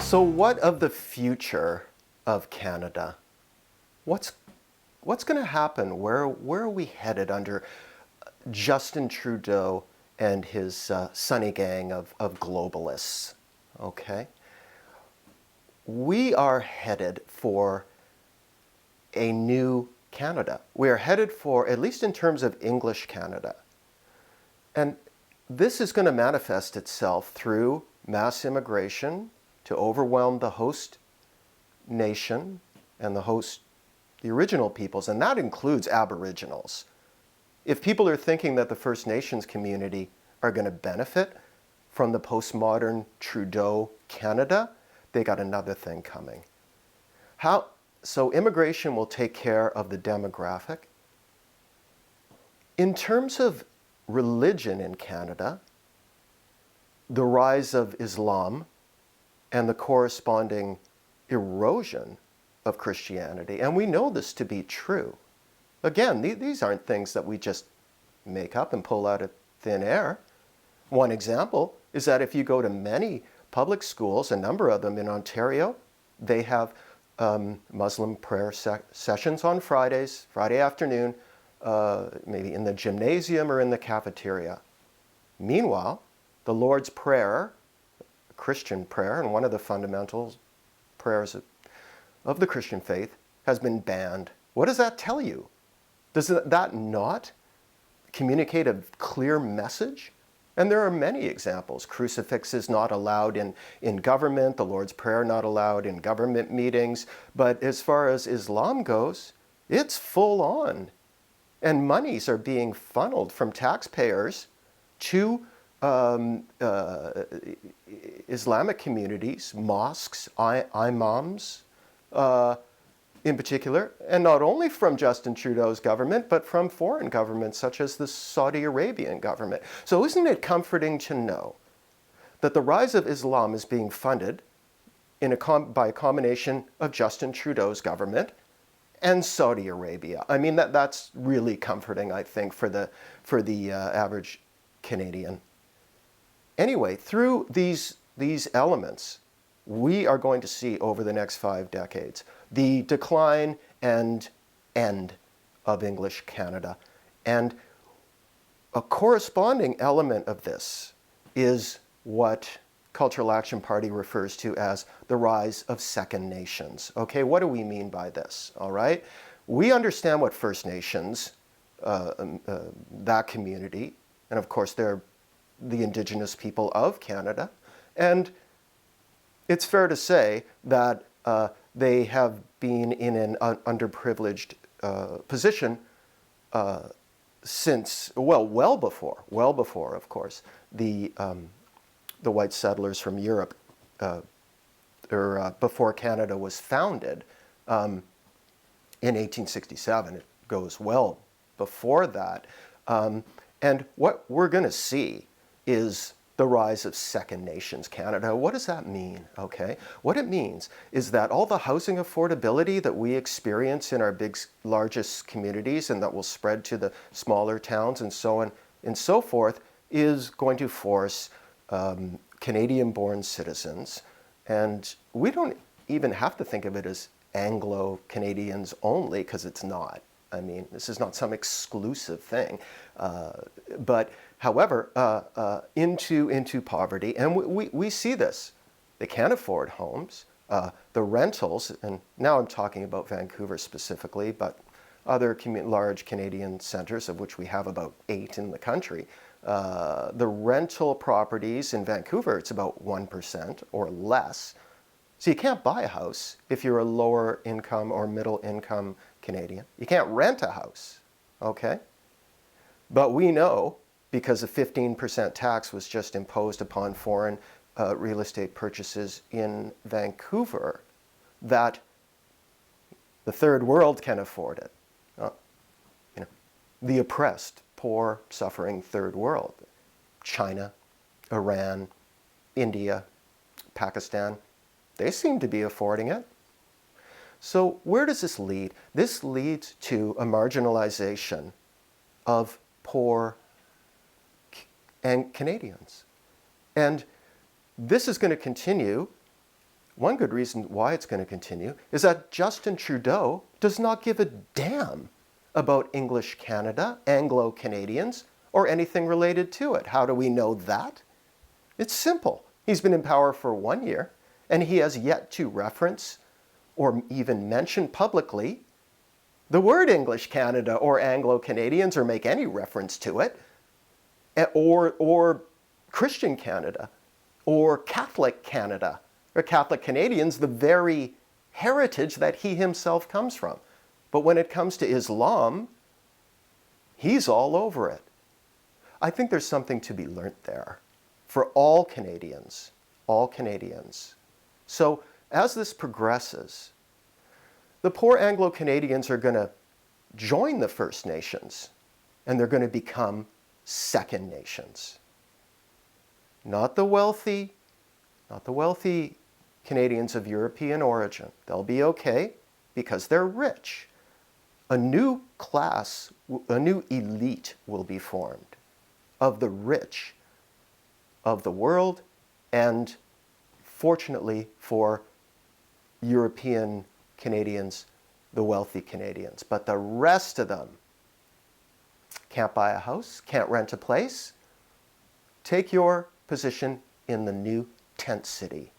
So what of the future of Canada? What's going to happen? Where are we headed under Justin Trudeau and his sunny gang of globalists? Okay. We are headed for a new Canada. We are headed for, at least in terms of English Canada. And this is going to manifest itself through mass immigration to overwhelm the host nation and the original peoples, and that includes Aboriginals. If people are thinking that the First Nations community are going to benefit from the postmodern Trudeau Canada, they got another thing coming. So immigration will take care of the demographic. In terms of religion in Canada, the rise of Islam and the corresponding erosion of Christianity, and we know this to be true. Again, these aren't things that we just make up and pull out of thin air. One example is that if you go to many public schools, a number of them in Ontario, they have Muslim prayer sessions on Fridays, Friday afternoon, maybe in the gymnasium or in the cafeteria. Meanwhile, the Lord's Prayer, Christian prayer, and one of the fundamental prayers of the Christian faith, has been banned. What does that tell you? Does that not communicate a clear message? And there are many examples. Crucifix is not allowed in government, the Lord's Prayer not allowed in government meetings. But as far as Islam goes, it's full on. And monies are being funneled from taxpayers to Islamic communities, mosques, imams, in particular, and not only from Justin Trudeau's government, but from foreign governments such as the Saudi Arabian government. So isn't it comforting to know that the rise of Islam is being funded by a combination of Justin Trudeau's government and Saudi Arabia? I mean, that's really comforting, I think, for the average Canadian. Anyway, through these elements, we are going to see over the next 5 decades the decline and end of English Canada. And a corresponding element of this is what Cultural Action Party refers to as the rise of second nations. Okay, what do we mean by this? All right, we understand what First Nations, that community, and of course they're the Indigenous people of Canada, and it's fair to say that they have been in an underprivileged position since, well before, of course, the white settlers from Europe, or before Canada was founded in 1867. It goes well before that. And what we're going to see is the rise of Second Nations Canada. What does that mean? Okay, what it means is that all the housing affordability that we experience in our largest communities and that will spread to the smaller towns and so on and so forth is going to force Canadian-born citizens, and we don't even have to think of it as Anglo-Canadians only, because it's not. I mean, this is not some exclusive thing, but however, into poverty. And we see this. They can't afford homes. The rentals, and now I'm talking about Vancouver specifically, but other large Canadian centers, of which we have about 8 in the country, the rental properties in Vancouver, it's about 1% or less. So you can't buy a house if you're a lower income or middle income Canadian. You can't rent a house, okay? But we know, because a 15% tax was just imposed upon foreign real estate purchases in Vancouver, that the third world can afford it. The oppressed, poor, suffering third world. China, Iran, India, Pakistan, they seem to be affording it. So where does this lead? This leads to a marginalization of poor and Canadians. And this is going to continue one good reason why it's going to continue is that Justin Trudeau does not give a damn about English Canada, Anglo-Canadians, or anything related to it. How do we know that? It's simple. He's been in power for 1 year, and he has yet to reference or even mention publicly the word English Canada or Anglo-Canadians, or make any reference to it, or Christian Canada, or Catholic Canada, or Catholic Canadians, the very heritage that he himself comes from. But when it comes to Islam, he's all over it. I think there's something to be learnt there for all Canadians, all Canadians. So as this progresses, the poor Anglo-Canadians are going to join the First Nations, and they're going to become second nations. Not the wealthy Canadians of European origin. They'll be okay because they're rich. A new class, a new elite will be formed of the rich of the world, and fortunately for European Canadians, the wealthy Canadians. But the rest of them can't buy a house, can't rent a place. Take your position in the new tent city,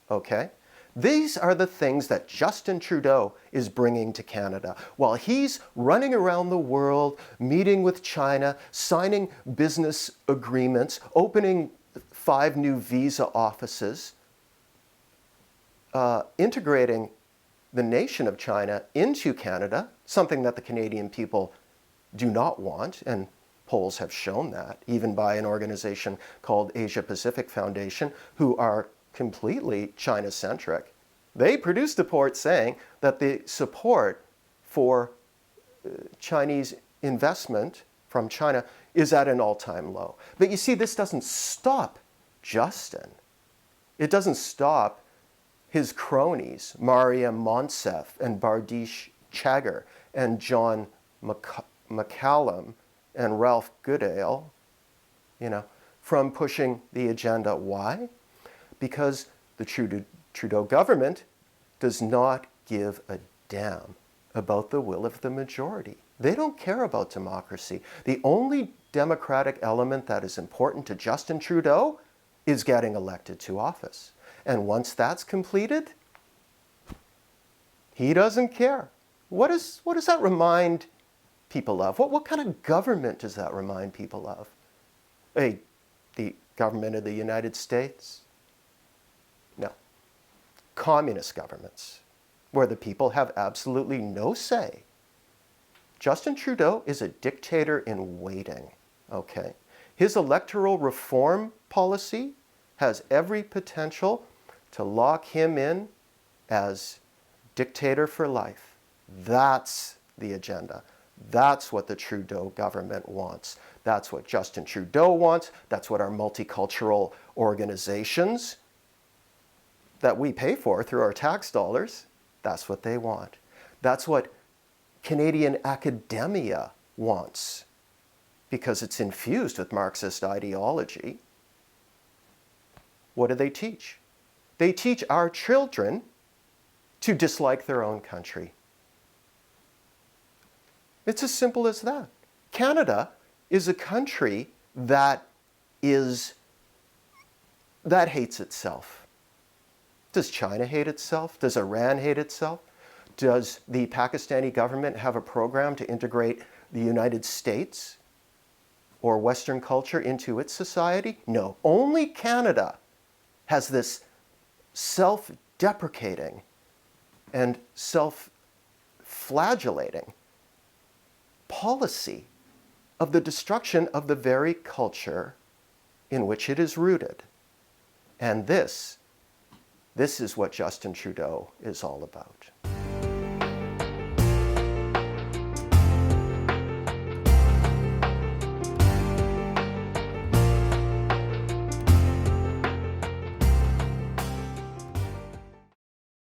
okay? These are the things that Justin Trudeau is bringing to Canada. While he's running around the world, meeting with China, signing business agreements, opening 5 new visa offices, integrating the nation of China into Canada, something that the Canadian people do not want, and polls have shown that, even by an organization called Asia Pacific Foundation, who are completely China-centric. They produced a report saying that the support for Chinese investment from China is at an all-time low. But you see, this doesn't stop Justin. It doesn't stop his cronies, Maria Monsef and Bardish Chagger and John McCallum and Ralph Goodale, from pushing the agenda. Why? Because the Trudeau government does not give a damn about the will of the majority. They don't care about democracy. The only democratic element that is important to Justin Trudeau is getting elected to office. And once that's completed, he doesn't care. What does that remind people of? What kind of government does that remind people of? The government of the United States? No. Communist governments, where the people have absolutely no say. Justin Trudeau is a dictator in waiting, okay? His electoral reform policy has every potential to lock him in as dictator for life. That's the agenda. That's what the Trudeau government wants. That's what Justin Trudeau wants. That's what our multicultural organizations that we pay for through our tax dollars, that's what they want. That's what Canadian academia wants, because it's infused with Marxist ideology. What do they teach? They teach our children to dislike their own country. It's as simple as that. Canada is a country that hates itself. Does China hate itself? Does Iran hate itself? Does the Pakistani government have a program to integrate the United States or Western culture into its society? No. Only Canada has this self-deprecating and self-flagellating policy of the destruction of the very culture in which it is rooted. And this is what Justin Trudeau is all about.